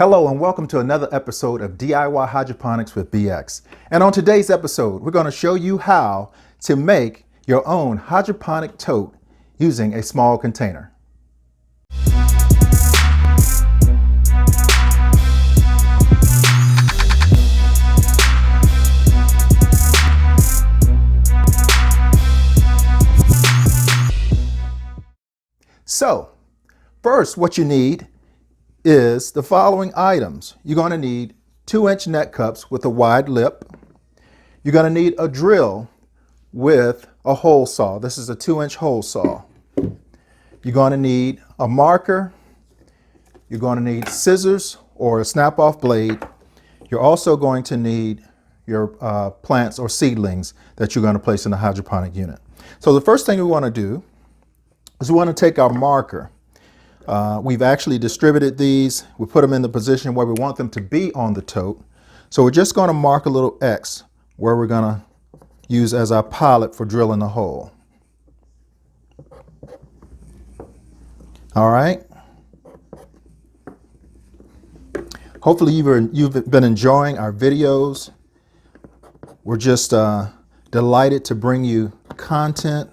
Hello and welcome to another episode of DIY Hydroponics with BX. And on today's episode, we're going to show you how to make your own hydroponic tote using a small container. So, first what you need is the following items. You're going to need 2-inch net cups with a wide lip. You're going to need a drill with a hole saw. This is a 2-inch hole saw. You're going to need a marker. You're going to need scissors or a snap-off blade. You're also going to need your plants or seedlings that you're going to place in the hydroponic unit. So the first thing we want to do is we want to take our marker. We've actually distributed these. We put them in the position where we want them to be on the tote. So we're just going to mark a little X where we're going to use as our pilot for drilling the hole. All right. Hopefully you've been enjoying our videos. We're just delighted to bring you content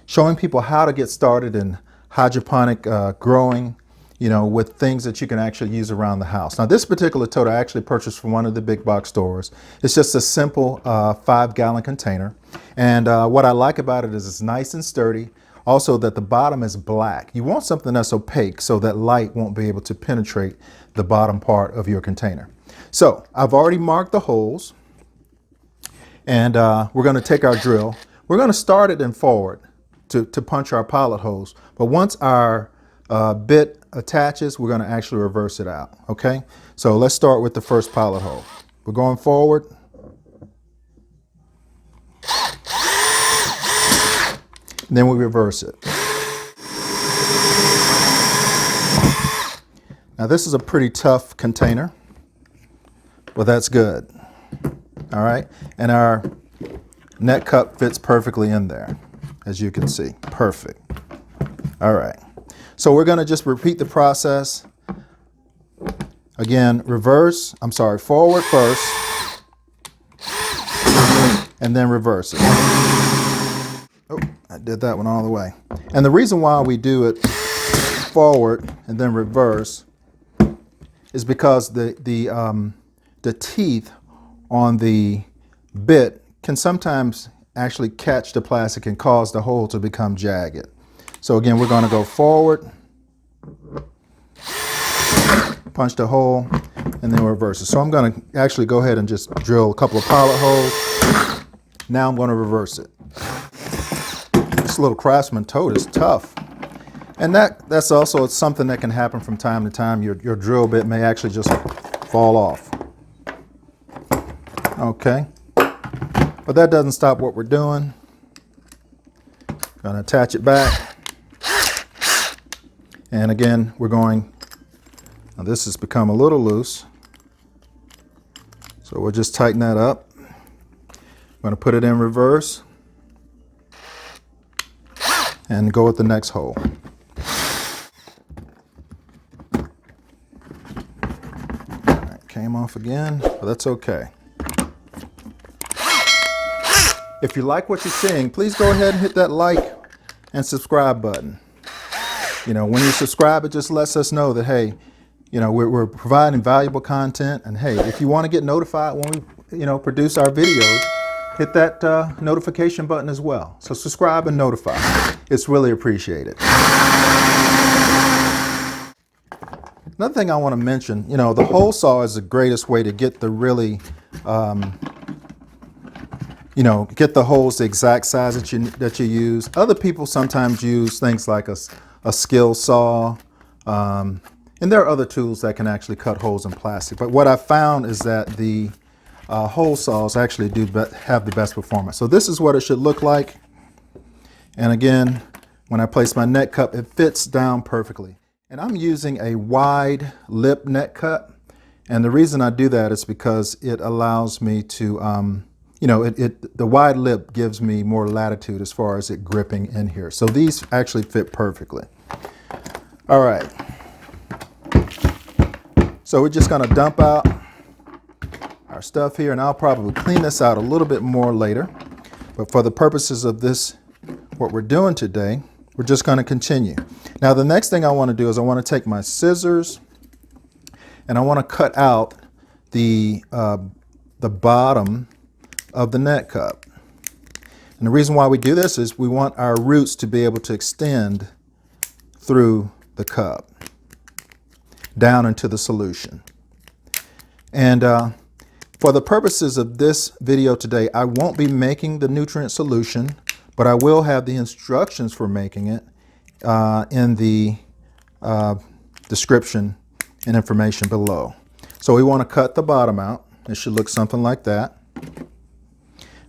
showing people how to get started in hydroponic growing, with things that you can actually use around the house. Now, this particular tote I actually purchased from one of the big box stores. It's just a simple 5-gallon container. And what I like about it is it's nice and sturdy. Also, that the bottom is black. You want something that's opaque so that light won't be able to penetrate the bottom part of your container. So I've already marked the holes, and we're going to take our drill. We're going to start it in forward to punch our pilot holes. But once our bit attaches, we're going to actually reverse it out. Okay, so let's start with the first pilot hole. We're going forward. And then we reverse it. Now this is a pretty tough container, but that's good. All right, and our net cup fits perfectly in there, as you can see. Perfect. All right, so we're going to just repeat the process. Again, forward first, and then reverse it. Oh, I did that one all the way. And the reason why we do it forward and then reverse is because the teeth on the bit can sometimes actually catch the plastic and cause the hole to become jagged. So again, we're going to go forward, punch the hole, and then reverse it. So I'm going to actually go ahead and just drill a couple of pilot holes. Now I'm going to reverse it. This little Craftsman tote is tough. And that's also something that can happen from time to time. Your drill bit may actually just fall off. Okay. But that doesn't stop what we're doing. Going to attach it back. And again, now this has become a little loose. So we'll just tighten that up. I'm going to put it in reverse and go with the next hole. All right, came off again, but that's okay. If you like what you're seeing, please go ahead and hit that like and subscribe button. When you subscribe, it just lets us know that, hey, we're providing valuable content. And hey, if you want to get notified when we, produce our videos, hit that notification button as well. So subscribe and notify. It's really appreciated. Another thing I want to mention, the hole saw is the greatest way to get the really get the holes the exact size that you use. Other people sometimes use things like a skill saw, and there are other tools that can actually cut holes in plastic. But what I found is that the hole saws actually have the best performance. So this is what it should look like. And again, when I place my net cup, it fits down perfectly. And I'm using a wide lip net cup. And the reason I do that is because it allows me to the wide lip gives me more latitude as far as it gripping in here. So these actually fit perfectly. All right. So we're just going to dump out our stuff here, and I'll probably clean this out a little bit more later. But for the purposes of this, what we're doing today, we're just going to continue. Now the next thing I want to do is I want to take my scissors and I want to cut out the bottom of the net cup. And the reason why we do this is we want our roots to be able to extend through the cup down into the solution. And for the purposes of this video today, I won't be making the nutrient solution, but I will have the instructions for making it in the description and information below. So we want to cut the bottom out. It should look something like that.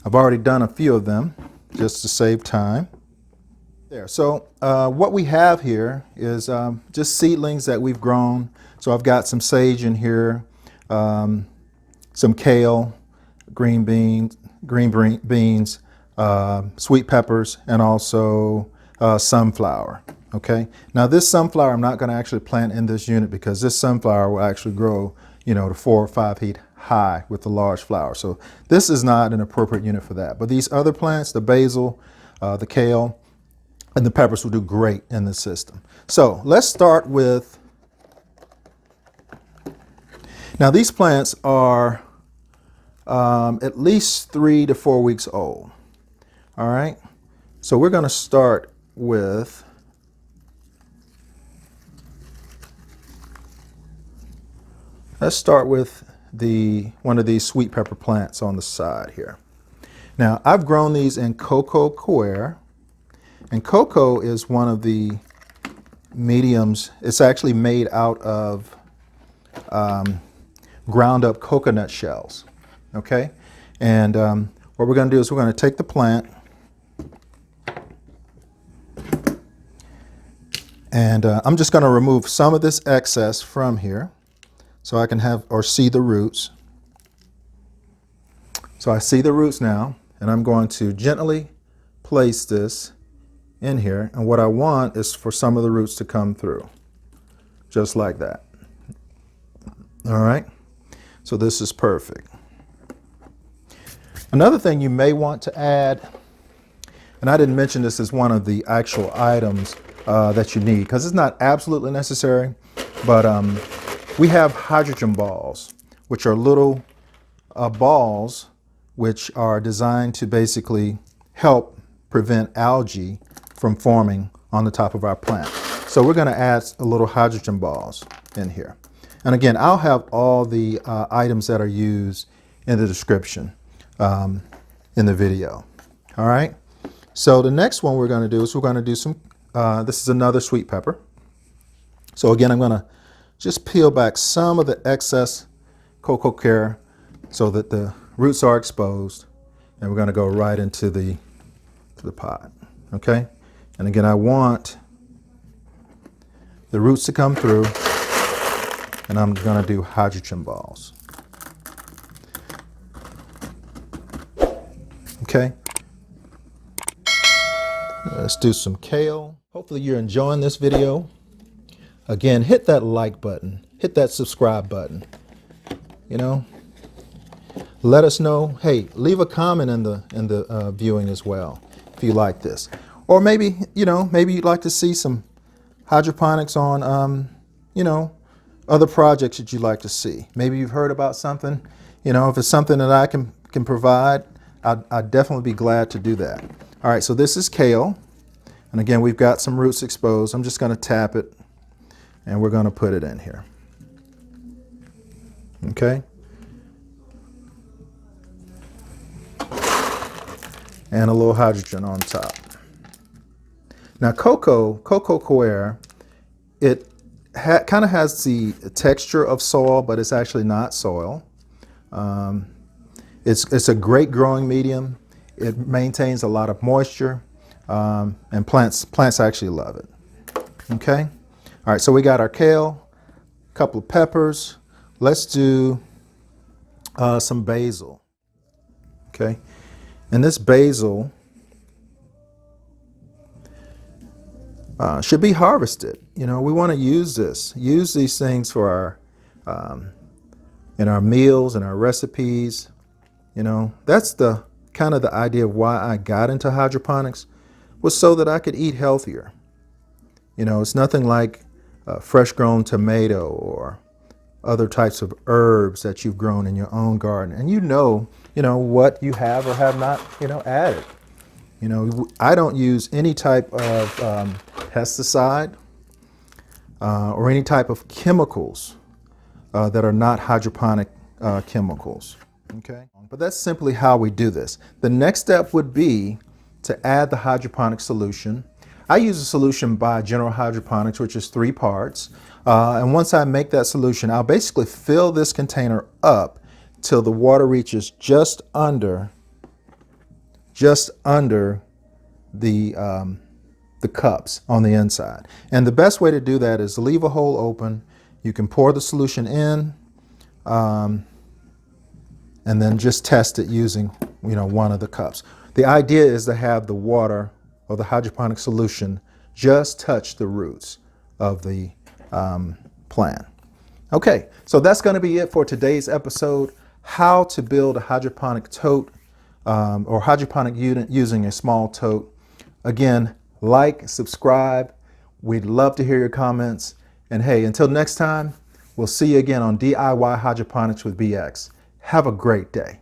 I've already done a few of them just to save time. There. So what we have here is just seedlings that we've grown. So I've got some sage in here, some kale, green beans, sweet peppers, and also sunflower. Okay. Now this sunflower I'm not going to actually plant in this unit because this sunflower will actually grow, to 4 or 5 feet high with the large flower. So this is not an appropriate unit for that. But these other plants, the basil, the kale, and the peppers will do great in the system. So let's start with, now these plants are at least 3 to 4 weeks old. All right. So we're going to start with one of these sweet pepper plants on the side here. Now I've grown these in cocoa coir, and cocoa is one of the mediums. It's actually made out of ground up coconut shells. Okay, and what we're going to do is we're going to take the plant and I'm just going to remove some of this excess from here so I can have or see the roots. So I see the roots now, and I'm going to gently place this in here, and what I want is for some of the roots to come through just like that. All right, so this is perfect. Another thing you may want to add, and I didn't mention this as one of the actual items that you need because it's not absolutely necessary, but we have hydrogen balls, which are little balls which are designed to basically help prevent algae from forming on the top of our plant. So we're going to add a little hydrogen balls in here. And again, I'll have all the items that are used in the description in the video. All right. So the next one we're going to do is we're going to do some, this is another sweet pepper. So again, I'm going to just peel back some of the excess cocoa coir so that the roots are exposed, and we're going to go right into the pot. Okay. And again, I want the roots to come through, and I'm going to do hydrogen balls. Okay. Let's do some kale. Hopefully you're enjoying this video. Again, hit that like button, hit that subscribe button. Let us know. Hey, leave a comment in the viewing as well if you like this, or maybe you'd like to see some hydroponics on other projects that you'd like to see. Maybe you've heard about something. If it's something that I can provide, I'd definitely be glad to do that. All right, so this is kale, and again we've got some roots exposed. I'm just going to tap it, and we're going to put it in here. Okay. And a little hydrogen on top. Now cocoa coir, it kind of has the texture of soil, but it's actually not soil. It's a great growing medium. It maintains a lot of moisture, and plants actually love it. Okay. All right, so we got our kale, a couple of peppers. Let's do some basil. Okay. And this basil should be harvested. We want to use these things for in our meals and our recipes. You know, that's the kind of the idea of why I got into hydroponics, was so that I could eat healthier. You know, it's nothing like a fresh grown tomato or other types of herbs that you've grown in your own garden, and you know what you have or have not added. You know, I don't use any type of pesticide or any type of chemicals that are not hydroponic chemicals. Okay, but that's simply how we do this. The next step would be to add the hydroponic solution. I use a solution by General Hydroponics, which is 3 parts. And once I make that solution, I'll basically fill this container up till the water reaches just under the cups on the inside. And the best way to do that is leave a hole open. You can pour the solution in, and then just test it using one of the cups. The idea is to have the water or the hydroponic solution just touch the roots of the plant. Okay, so that's going to be it for today's episode: how to build a hydroponic tote or hydroponic unit using a small tote. Again, like, subscribe. We'd love to hear your comments. And hey, until next time, we'll see you again on DIY Hydroponics with BX. Have a great day.